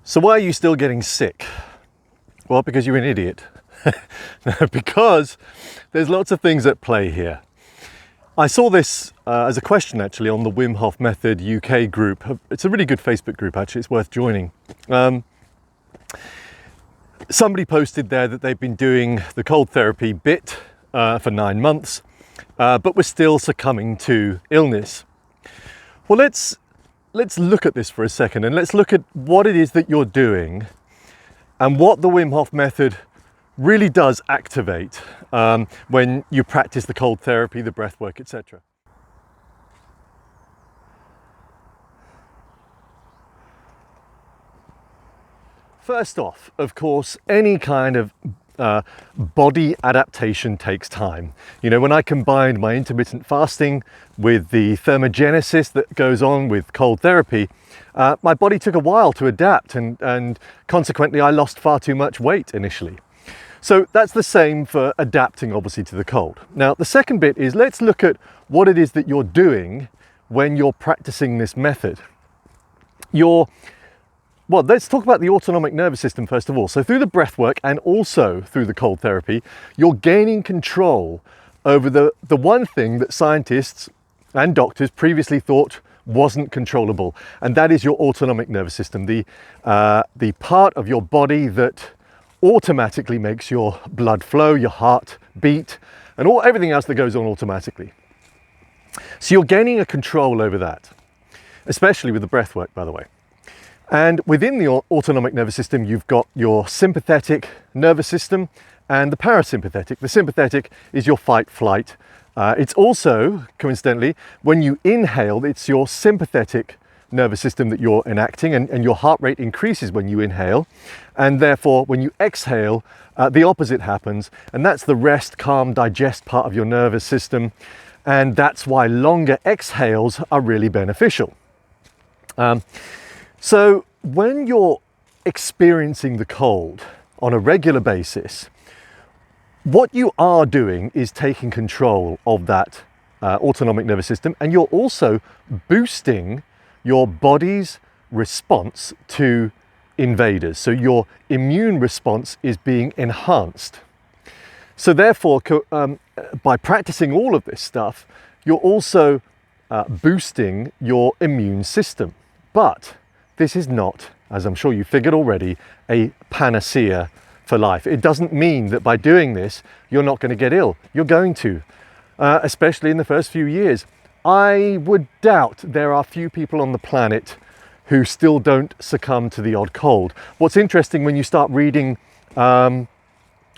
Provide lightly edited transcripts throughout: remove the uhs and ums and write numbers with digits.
So why are you still getting sick? Well, because you're an idiot. Because there's lots of things at play here. I saw this as a question actually on the Wim Hof Method UK group. It's a really good Facebook group actually, it's worth joining. Somebody posted there that they've been doing the cold therapy bit for 9 months, but were still succumbing to illness. Well, let's look at this for a second and let's look at what it is that you're doing and what the Wim Hof method really does activate when you practice the cold therapy, the breath work, etc. First off, of course, any kind of body adaptation takes time. You know, when I combined my intermittent fasting with the thermogenesis that goes on with cold therapy, my body took a while to adapt and consequently I lost far too much weight initially. So that's the same for adapting obviously to the cold. Now the second bit is let's look at what it is that you're doing when you're practicing this method. Well, let's talk about the autonomic nervous system first of all. So through the breath work and also through the cold therapy, you're gaining control over the one thing that scientists and doctors previously thought wasn't controllable, and that is your autonomic nervous system, the part of your body that automatically makes your blood flow, your heart beat, and everything else that goes on automatically. So you're gaining a control over that, especially with the breath work, by the way. And within the autonomic nervous system, you've got your sympathetic nervous system and the parasympathetic. The sympathetic is your fight flight. It's also, coincidentally, when you inhale, it's your sympathetic nervous system that you're enacting, and your heart rate increases when you inhale. And therefore, when you exhale, the opposite happens. And that's the rest, calm, digest part of your nervous system. And that's why longer exhales are really beneficial. So when you're experiencing the cold on a regular basis, what you are doing is taking control of that autonomic nervous system, and you're also boosting your body's response to invaders. So your immune response is being enhanced. So therefore, by practicing all of this stuff, you're also boosting your immune system. But this is not, as I'm sure you figured already, a panacea for life. It doesn't mean that by doing this, you're not going to get ill. You're going to, especially in the first few years. I would doubt there are few people on the planet who still don't succumb to the odd cold. What's interesting when you start reading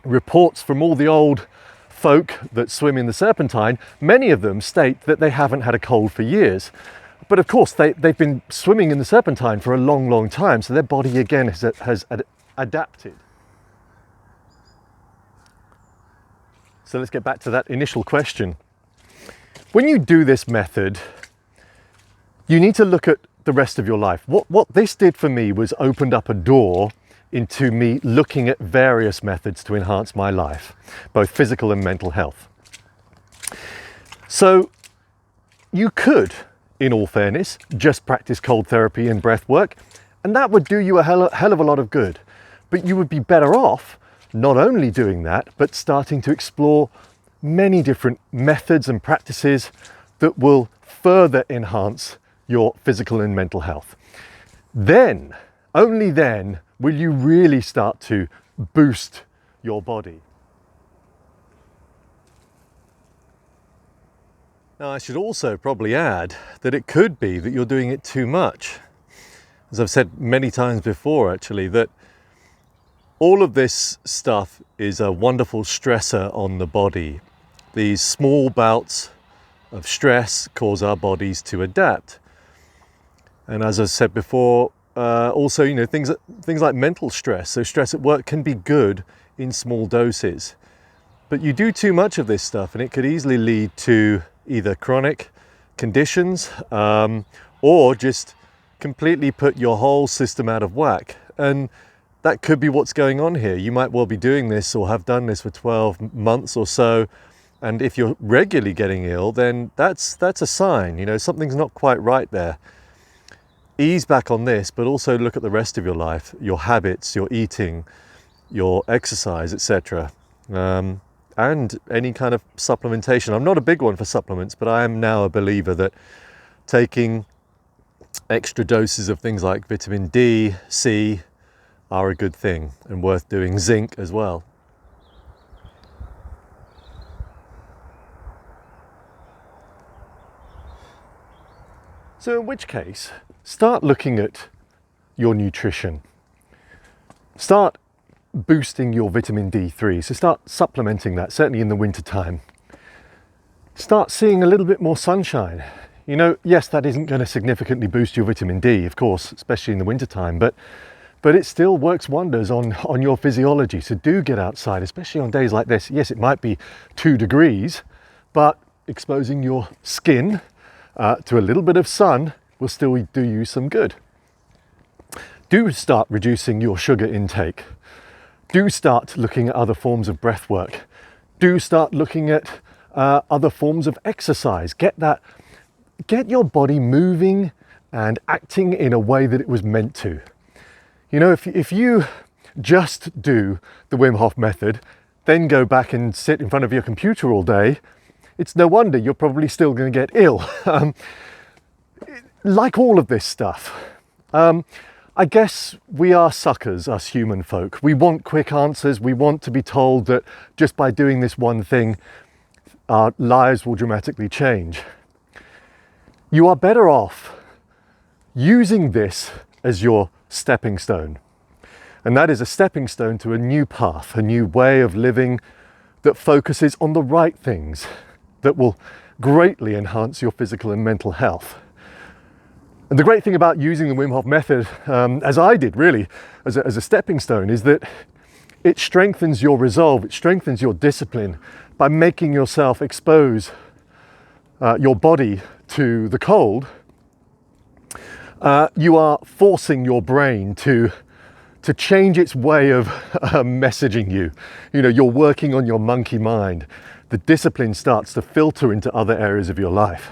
reports from all the old folk that swim in the Serpentine, many of them state that they haven't had a cold for years. But of course, they've been swimming in the Serpentine for a long, long time, so their body again has adapted. So let's get back to that initial question. When you do this method, you need to look at the rest of your life. What this did for me was opened up a door into me looking at various methods to enhance my life, both physical and mental health. So you could, in all fairness, just practice cold therapy and breath work, and that would do you a hell of a lot of good. But you would be better off not only doing that, but starting to explore many different methods and practices that will further enhance your physical and mental health. Then, only then, will you really start to boost your body. Now, I should also probably add that it could be that you're doing it too much. As I've said many times before, actually, that all of this stuff is a wonderful stressor on the body. These small bouts of stress cause our bodies to adapt. And as I said before, also, you know, things like mental stress. So stress at work can be good in small doses. But you do too much of this stuff and it could easily lead to either chronic conditions or just completely put your whole system out of whack. And that could be what's going on here. You might well be doing this or have done this for 12 months or so. And if you're regularly getting ill, then that's a sign, you know, something's not quite right there. ease back on this, but also look at the rest of your life, your habits, your eating, your exercise, etc. And any kind of supplementation. I'm not a big one for supplements, but I am now a believer that taking extra doses of things like vitamin D, C are a good thing and worth doing. Zinc as well. So in which case, start looking at your nutrition. Start boosting your vitamin D3. So start supplementing that, certainly in the winter time. Start seeing a little bit more sunshine. You know, yes, that isn't going to significantly boost your vitamin D, of course, especially in the winter time, but it still works wonders on your physiology. So do get outside, especially on days like this. Yes, it might be 2 degrees, but exposing your skin to a little bit of sun will still do you some good. Do start reducing your sugar intake. Do start looking at other forms of breath work. Do start looking at other forms of exercise. Get your body moving and acting in a way that it was meant to. You know, if you just do the Wim Hof method, then go back and sit in front of your computer all day, it's no wonder you're probably still going to get ill. Like all of this stuff. I guess we are suckers, us human folk. We want quick answers. We want to be told that just by doing this one thing, our lives will dramatically change. You are better off using this as your stepping stone. And that is a stepping stone to a new path, a new way of living that focuses on the right things that will greatly enhance your physical and mental health. And the great thing about using the Wim Hof method, as I did really, as a stepping stone, is that it strengthens your resolve, it strengthens your discipline by making yourself expose your body to the cold. You are forcing your brain to change its way of messaging you. You know, you're working on your monkey mind. The discipline starts to filter into other areas of your life.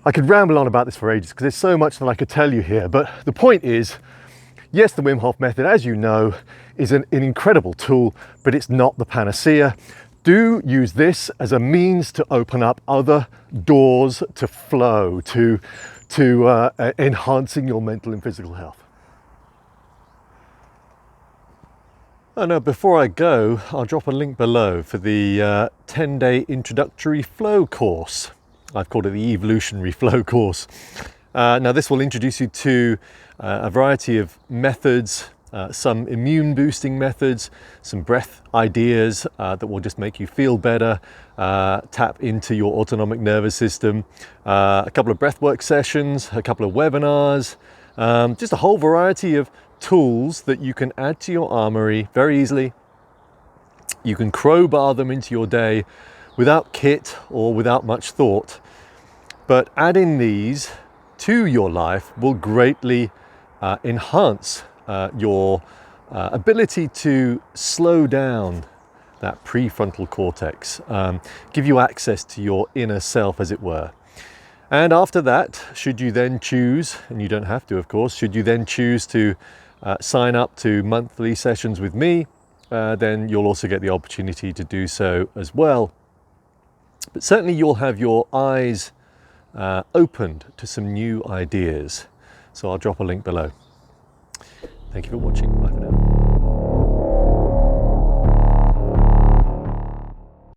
I could ramble on about this for ages because there's so much that I could tell you here, but the point is, yes, the Wim Hof method, as you know, is an incredible tool, but it's not the panacea. Do use this as a means to open up other doors to flow, to enhancing your mental and physical health. Oh no, before I go, I'll drop a link below for the 10-day introductory flow course. I've called it the Evolutionary flow course. Now this will introduce you to a variety of methods, some immune boosting methods, some breath ideas that will just make you feel better, tap into your autonomic nervous system, a couple of breathwork sessions, a couple of webinars, just a whole variety of tools that you can add to your armory very easily. You can crowbar them into your day without kit or without much thought, but adding these to your life will greatly enhance your ability to slow down that prefrontal cortex, give you access to your inner self, as it were. And after that, should you then choose, and you don't have to, of course, should you then choose to sign up to monthly sessions with me, then you'll also get the opportunity to do so as well. But certainly you'll have your eyes opened to some new ideas. So I'll drop a link below. Thank you for watching. Bye for now.